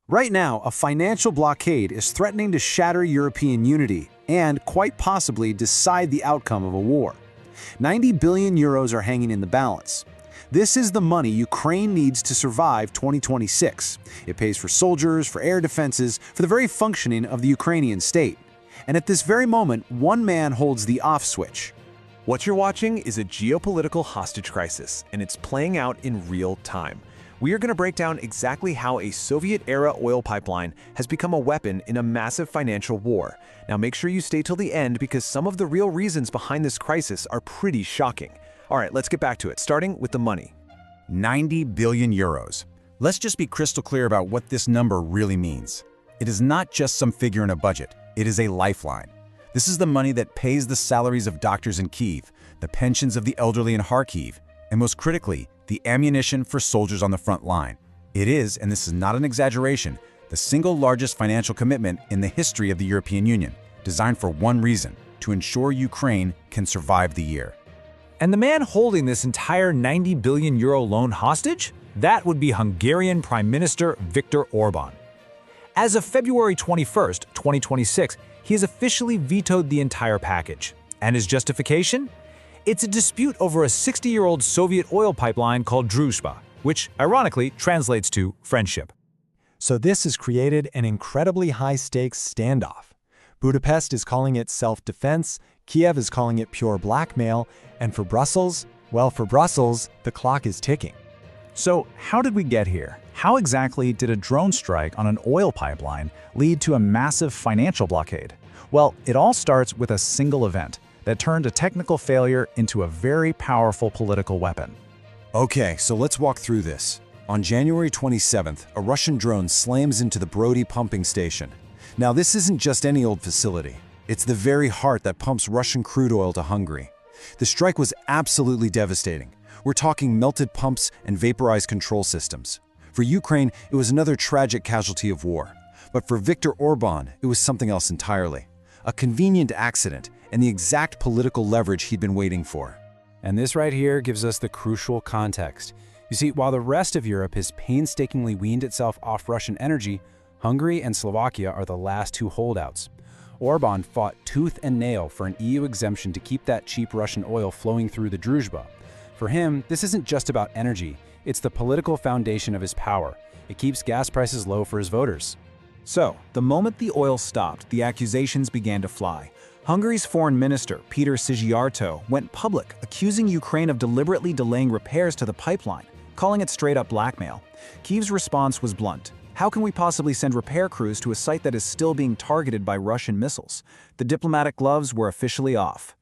Right now, a financial blockade is threatening to shatter European unity and, quite possibly, decide the outcome of a war. 90 billion euros are hanging in the balance. This is the money Ukraine needs to survive 2026. It pays for soldiers, for air defenses, for the very functioning of the Ukrainian state. And at this very moment, one man holds the off switch. What you're watching is a geopolitical hostage crisis, and it's playing out in real time. We are going to break down exactly how a Soviet-era oil pipeline has become a weapon in a massive financial war. Now make sure you stay till the end because some of the real reasons behind this crisis are pretty shocking. All right, let's get back to it, starting with the money. 90 billion euros. Let's just be crystal clear about what this number really means. It is not just some figure in a budget. It is a lifeline. This is the money that pays the salaries of doctors in Kyiv, the pensions of the elderly in Kharkiv, and most critically, the ammunition for soldiers on the front line. It is, and this is not an exaggeration, the single largest financial commitment in the history of the European Union, designed for one reason: to ensure Ukraine can survive the year. And the man holding this entire 90 billion euro loan hostage? That would be Hungarian Prime Minister Viktor Orban. As of February 21st, 2026, he has officially vetoed the entire package. And his justification? It's a dispute over a 60-year-old Soviet oil pipeline called Druzhba, which ironically translates to friendship. So this has created an incredibly high-stakes standoff. Budapest is calling it self-defense, Kyiv is calling it pure blackmail, and for Brussels, well, for Brussels, the clock is ticking. So how did we get here? How exactly did a drone strike on an oil pipeline lead to a massive financial blockade? Well, it all starts with a single event that turned a technical failure into a very powerful political weapon. Okay, so let's walk through this. On January 27th, a Russian drone slams into the Brody pumping station. Now, this isn't just any old facility. It's the very heart that pumps Russian crude oil to Hungary. The strike was absolutely devastating. We're talking melted pumps and vaporized control systems. For Ukraine, it was another tragic casualty of war. But for Viktor Orban, it was something else entirely. A convenient accident and the exact political leverage he'd been waiting for. And this right here gives us the crucial context. You see, while the rest of Europe has painstakingly weaned itself off Russian energy, Hungary and Slovakia are the last two holdouts. Orban fought tooth and nail for an EU exemption to keep that cheap Russian oil flowing through the Druzhba. For him, this isn't just about energy, it's the political foundation of his power. It keeps gas prices low for his voters. So, the moment the oil stopped, the accusations began to fly. Hungary's foreign minister, Peter Szijjártó, went public, accusing Ukraine of deliberately delaying repairs to the pipeline, calling it straight-up blackmail. Kyiv's response was blunt. How can we possibly send repair crews to a site that is still being targeted by Russian missiles? The diplomatic gloves were officially off.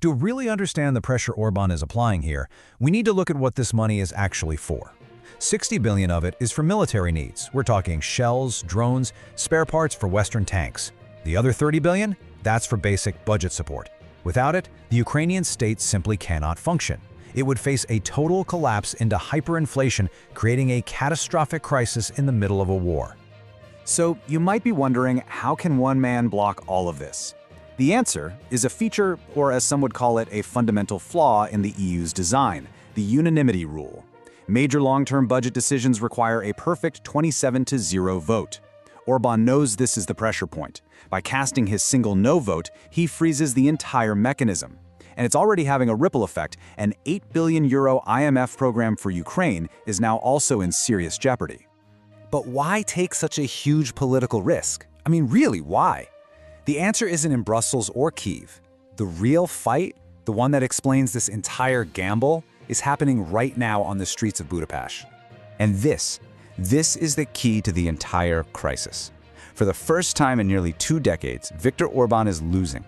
To really understand the pressure Orban is applying here, we need to look at what this money is actually for. 60 billion of it is for military needs. We're talking shells, drones, spare parts for Western tanks. The other 30 billion? That's for basic budget support. Without it, the Ukrainian state simply cannot function. It would face a total collapse into hyperinflation, creating a catastrophic crisis in the middle of a war. So you might be wondering, how can one man block all of this? The answer is a feature, or as some would call it, a fundamental flaw in the EU's design, the unanimity rule. Major long-term budget decisions require a perfect 27-0 vote. Orban knows this is the pressure point. By casting his single no vote, he freezes the entire mechanism. And it's already having a ripple effect. An 8 billion euro IMF program for Ukraine is now also in serious jeopardy. But why take such a huge political risk? I mean, really, why? The answer isn't in Brussels or Kyiv. The real fight, the one that explains this entire gamble, is happening right now on the streets of Budapest. And this is the key to the entire crisis. For the first time in nearly 2 decades, Viktor Orban is losing.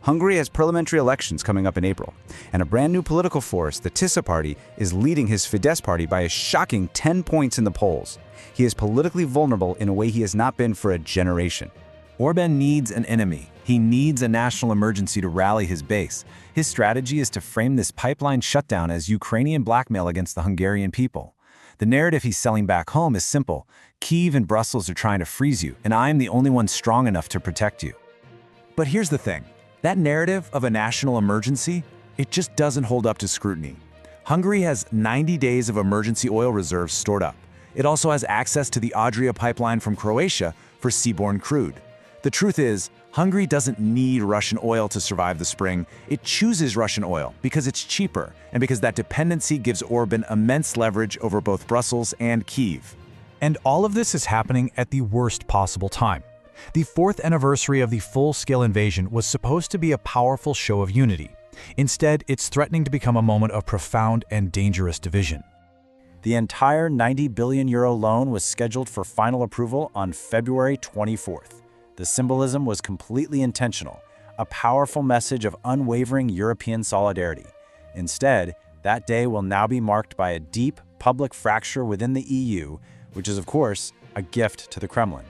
Hungary has parliamentary elections coming up in April, and a brand new political force, the TISA party, is leading his Fidesz party by a shocking 10 points in the polls. He is politically vulnerable in a way he has not been for a generation. Orban needs an enemy. He needs a national emergency to rally his base. His strategy is to frame this pipeline shutdown as Ukrainian blackmail against the Hungarian people. The narrative he's selling back home is simple. Kyiv and Brussels are trying to freeze you, and I'm the only one strong enough to protect you. But here's the thing. That narrative of a national emergency, it just doesn't hold up to scrutiny. Hungary has 90 days of emergency oil reserves stored up. It also has access to the Adria pipeline from Croatia for seaborne crude. The truth is, Hungary doesn't need Russian oil to survive the spring. It chooses Russian oil because it's cheaper and because that dependency gives Orban immense leverage over both Brussels and Kyiv. And all of this is happening at the worst possible time. The 4th anniversary of the full-scale invasion was supposed to be a powerful show of unity. Instead, it's threatening to become a moment of profound and dangerous division. The entire €90 billion loan was scheduled for final approval on February 24th. The symbolism was completely intentional, a powerful message of unwavering European solidarity. Instead, that day will now be marked by a deep public fracture within the EU, which is, of course, a gift to the Kremlin.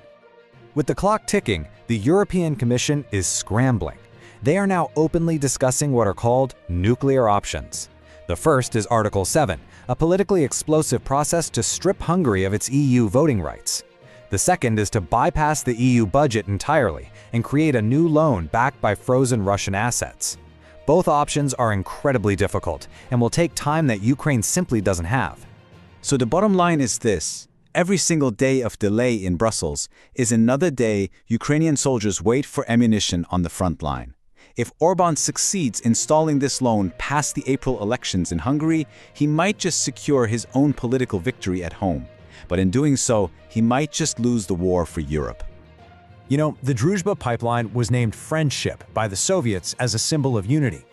With the clock ticking, the European Commission is scrambling. They are now openly discussing what are called nuclear options. The first is Article 7, a politically explosive process to strip Hungary of its EU voting rights. The second is to bypass the EU budget entirely and create a new loan backed by frozen Russian assets. Both options are incredibly difficult and will take time that Ukraine simply doesn't have. So the bottom line is this. Every single day of delay in Brussels is another day Ukrainian soldiers wait for ammunition on the front line. If Orban succeeds in stalling this loan past the April elections in Hungary, he might just secure his own political victory at home. But in doing so, he might just lose the war for Europe. You know, the Druzhba pipeline was named Friendship by the Soviets as a symbol of unity.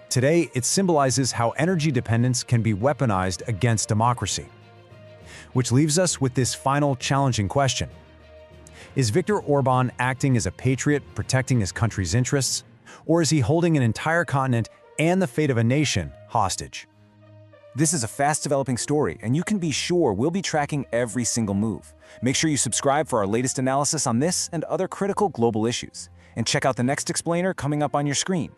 Today, it symbolizes how energy dependence can be weaponized against democracy. Which leaves us with this final challenging question. Is Viktor Orban acting as a patriot, protecting his country's interests? Or is he holding an entire continent and the fate of a nation hostage? This is a fast-developing story, and you can be sure we'll be tracking every single move. Make sure you subscribe for our latest analysis on this and other critical global issues. And check out the next explainer coming up on your screen.